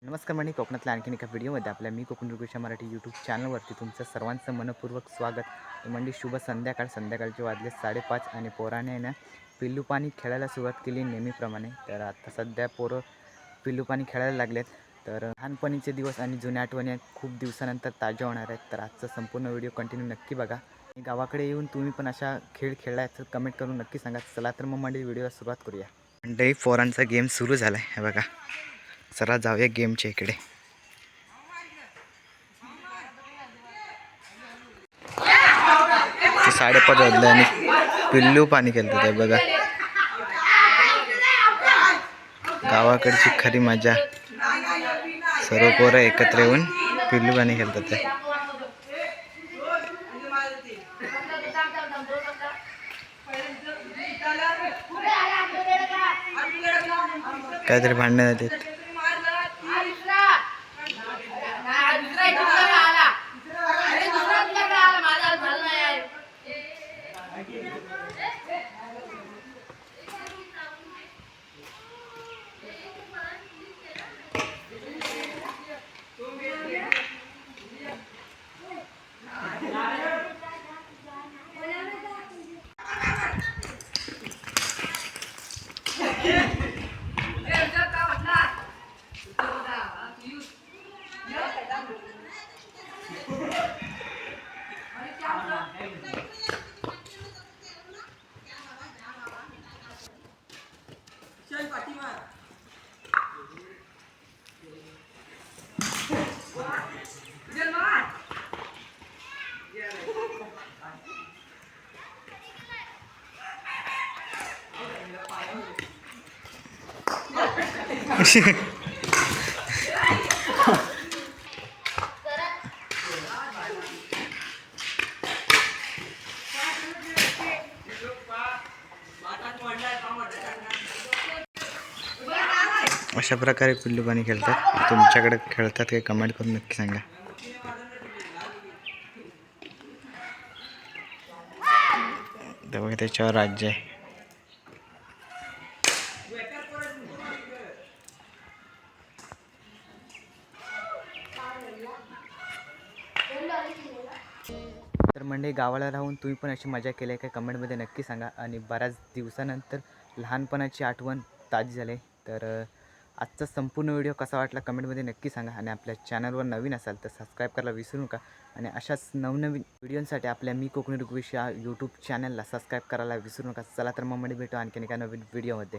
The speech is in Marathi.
नमस्कार मंडळी, कोकणातल्या आणखीन एका व्हिडिओमध्ये आपल्या मी कोकण रुगुशा मराठी यूट्यूब चॅनलवरती तुमचं सर्वांचं मनपूर्वक स्वागत. मंडळी शुभ संध्याकाळचे वाजले 5:30 आणि पोराने आहे ना पिल्लू पाणी खेळायला सुरुवात केली नेहमीप्रमाणे. तर आता सध्या पोरं पिल्लू पाणी खेळायला लागलेत. तर लहानपणीचे दिवस आणि जुन्या आठवणी खूप दिवसानंतर ताज्या होणार आहेत. तर आजचा संपूर्ण व्हिडिओ कंटिन्यू नक्की बघा. गावाकडे येऊन तुम्ही पण अशा खेळ खेळलाय तर कमेंट करून नक्की सांगा. चला तर मग मंडळी व्हिडिओला सुरुवात करूया. मंडळी पोरांचा गेम सुरू झाला आहे, हे बघा. चला जाऊया गेमच्या इकडे. 5:30 वाजले आणि पिल्लू पाणी खेळतात आहे बघा. गावाकडची खरी मजा. सर्व पोरं एकत्र येऊन पिल्लू पाणी खेळतात आहे. काहीतरी भांडणं जातात. अशा प्रकारे पिल्लू पाणी खेळतात. तुमच्याकडे खेळतात काही कमेंट करून नक्की सांगा. तेव्हा त्याच्यावर राज्य आहे. तर मंडळी, गावाला राहून तुम्ही पण अशी मजा केली आहे का कमेंटमध्ये नक्की सांगा. आणि बऱ्याच दिवसानंतर लहानपणाची आठवण ताजी झाली. तर आजचा संपूर्ण व्हिडिओ कसा वाटला कमेंटमध्ये नक्की सांगा. आणि आपल्या चॅनलवर नवीन असाल तर सबस्क्राईब करायला विसरू नका. आणि अशाच नवनवीन व्हिडिओसाठी आपल्या मी कोकणी रुगविश या यूट्यूब चॅनलला सबस्क्राईब करायला विसरू नका. चला तर मग भेटू आणखीन एका नवीन व्हिडिओमध्ये.